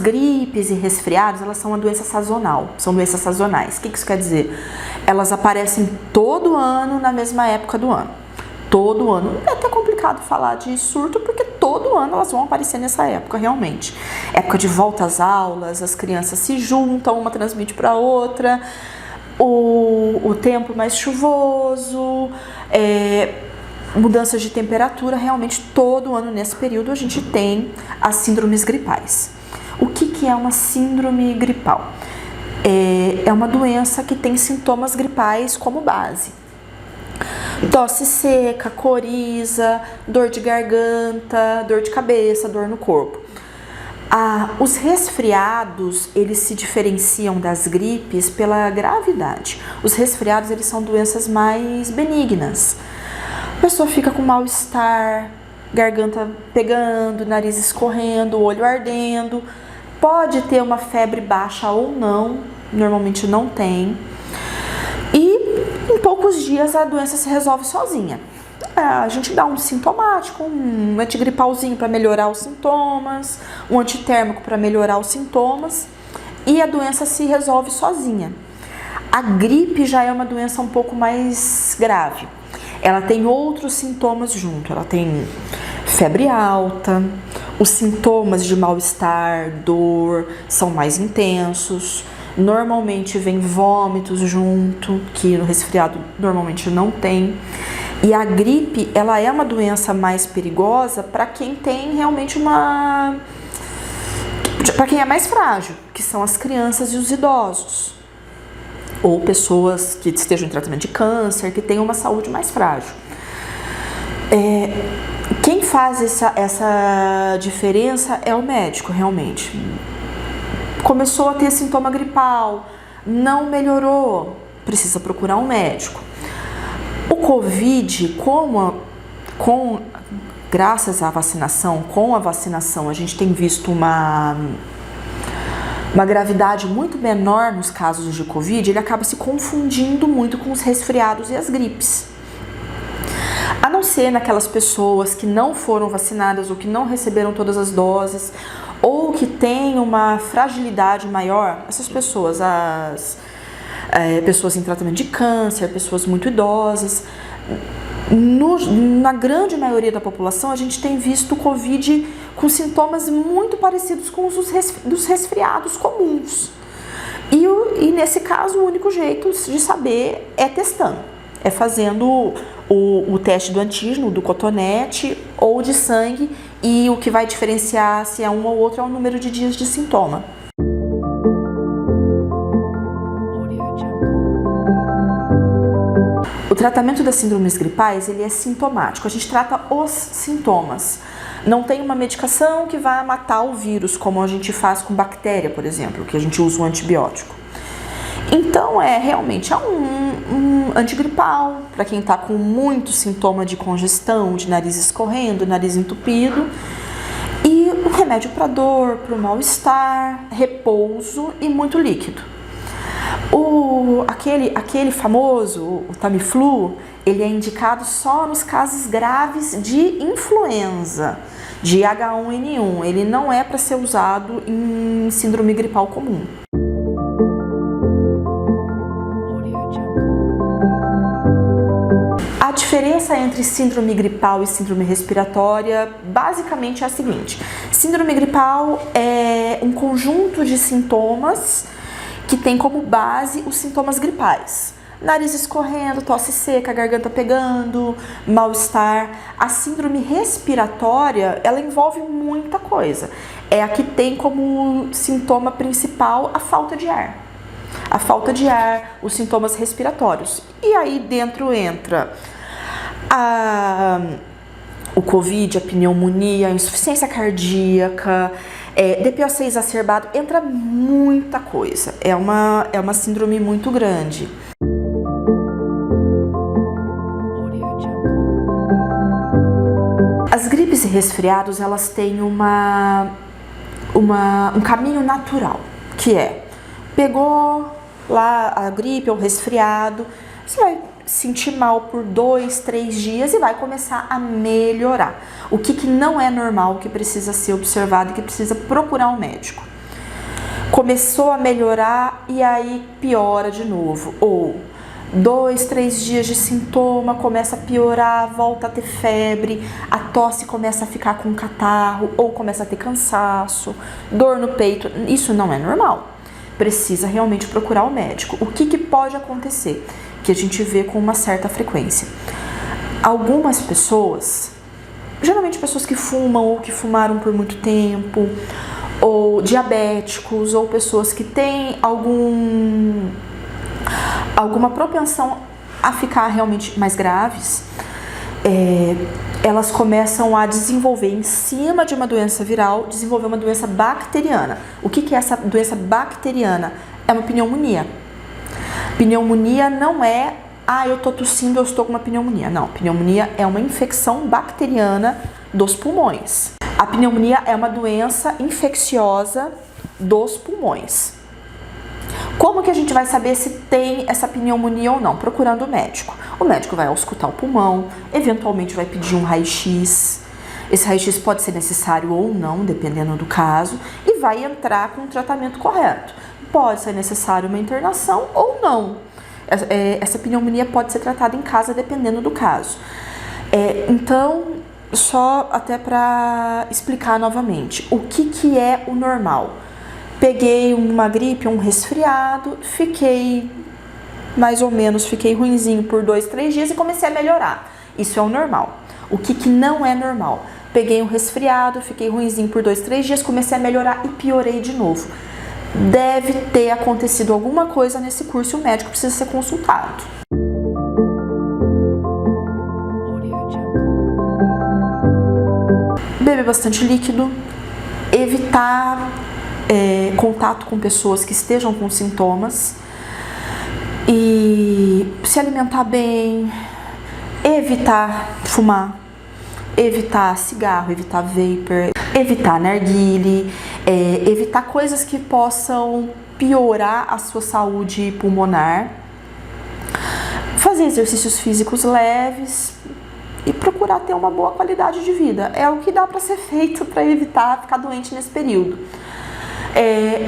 gripes e resfriados, elas são uma doença sazonal, são doenças sazonais. O que isso quer dizer? Elas aparecem todo ano na mesma época do ano. Todo ano. É até complicado falar de surto, porque todo ano elas vão aparecer nessa época, realmente. Época de volta às aulas, as crianças se juntam, uma transmite para outra, o tempo mais chuvoso, mudanças de temperatura, realmente todo ano nesse período a gente tem as síndromes gripais. O que é uma síndrome gripal? É uma doença que tem sintomas gripais como base. Tosse seca, coriza, dor de garganta, dor de cabeça, dor no corpo. Os resfriados, eles se diferenciam das gripes pela gravidade. Os resfriados, eles são doenças mais benignas. A pessoa fica com mal-estar, garganta pegando, nariz escorrendo, olho ardendo. Pode ter uma febre baixa ou não, normalmente não tem. E em poucos dias a doença se resolve sozinha. A gente dá um sintomático, um antigripalzinho para melhorar os sintomas, um antitérmico para melhorar os sintomas e a doença se resolve sozinha. A gripe já é uma doença um pouco mais grave. Ela tem outros sintomas junto, ela tem febre alta, os sintomas de mal-estar, dor são mais intensos. Normalmente vem vômitos junto, que no resfriado normalmente não tem. E a gripe, ela é uma doença mais perigosa para quem tem realmente para quem é mais frágil, que são as crianças e os idosos. Ou pessoas que estejam em tratamento de câncer, que tenham uma saúde mais frágil. Quem faz essa diferença é o médico, realmente. Começou a ter sintoma gripal, não melhorou, precisa procurar um médico. O Covid, graças à vacinação, com a vacinação, a gente tem visto uma gravidade muito menor nos casos de Covid, ele acaba se confundindo muito com os resfriados e as gripes. A não ser naquelas pessoas que não foram vacinadas ou que não receberam todas as doses, ou que têm uma fragilidade maior, essas pessoas, pessoas em tratamento de câncer, pessoas muito idosas, na grande maioria da população a gente tem visto o Covid com sintomas muito parecidos com os dos resfriados comuns. E nesse caso o único jeito de saber é testando, é fazendo o teste do antígeno, do cotonete ou de sangue, e o que vai diferenciar se é um ou outro é o número de dias de sintoma. O tratamento das síndromes gripais, ele é sintomático, a gente trata os sintomas. Não tem uma medicação que vai matar o vírus, como a gente faz com bactéria, por exemplo, que a gente usa um antibiótico. Então, realmente um antigripal, para quem está com muito sintoma de congestão, de nariz escorrendo, nariz entupido, e um remédio para dor, para o mal-estar, repouso e muito líquido. Aquele famoso, o Tamiflu, ele é indicado só nos casos graves de influenza, de H1N1. Ele não é para ser usado em síndrome gripal comum. A diferença entre síndrome gripal e síndrome respiratória basicamente é a seguinte: síndrome gripal é um conjunto de sintomas que tem como base os sintomas gripais. Nariz escorrendo, tosse seca, garganta pegando, mal-estar. A síndrome respiratória, ela envolve muita coisa. É a que tem como sintoma principal a falta de ar. A falta de ar, os sintomas respiratórios. E aí dentro entra o Covid, a pneumonia, a insuficiência cardíaca, DPOC exacerbado, entra muita coisa. É uma síndrome muito grande. As gripes e resfriados, elas têm um caminho natural, que é, pegou lá a gripe ou resfriado, você vai sentir mal por 2, 3 dias e vai começar a melhorar. O que não é normal, que precisa ser observado e que precisa procurar um médico. começou a melhorar e aí piora de novo, ou 2, 3 dias de sintoma, começa a piorar, volta a ter febre, a tosse começa a ficar com catarro, ou começa a ter cansaço, dor no peito. Isso não é normal. Precisa realmente procurar o médico. O que pode acontecer? Que a gente vê com uma certa frequência. Algumas pessoas, geralmente pessoas que fumam ou que fumaram por muito tempo, ou diabéticos, ou pessoas que têm alguma propensão a ficar realmente mais graves, elas começam a desenvolver, em cima de uma doença viral, desenvolver uma doença bacteriana. O que é essa doença bacteriana? É uma pneumonia. Pneumonia não é, eu tô tossindo, eu estou com uma pneumonia. Não, pneumonia é uma infecção bacteriana dos pulmões. A pneumonia é uma doença infecciosa dos pulmões. Como que a gente vai saber se tem essa pneumonia ou não? Procurando o médico. O médico vai auscultar o pulmão, eventualmente vai pedir um raio-x. Esse raio-x pode ser necessário ou não, dependendo do caso, e vai entrar com o tratamento correto. Pode ser necessário uma internação ou não. Essa pneumonia pode ser tratada em casa, dependendo do caso. Então, só até para explicar novamente, o que é o normal? Peguei uma gripe, um resfriado, fiquei ruinzinho por 2, 3 dias e comecei a melhorar. Isso é o normal. O que não é normal? Peguei um resfriado, fiquei ruinzinho por 2, 3 dias, comecei a melhorar e piorei de novo. Deve ter acontecido alguma coisa nesse curso e o médico precisa ser consultado. Beber bastante líquido, evitar contato com pessoas que estejam com sintomas e se alimentar bem, evitar fumar, evitar cigarro, evitar vapor, evitar narguilé, evitar coisas que possam piorar a sua saúde pulmonar, fazer exercícios físicos leves e procurar ter uma boa qualidade de vida. É o que dá para ser feito para evitar ficar doente nesse período.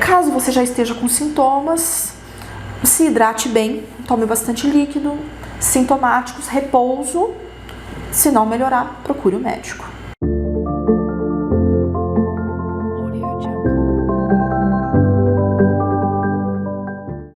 Caso você já esteja com sintomas, se hidrate bem, tome bastante líquido, sintomáticos, repouso. Se não melhorar, procure o médico.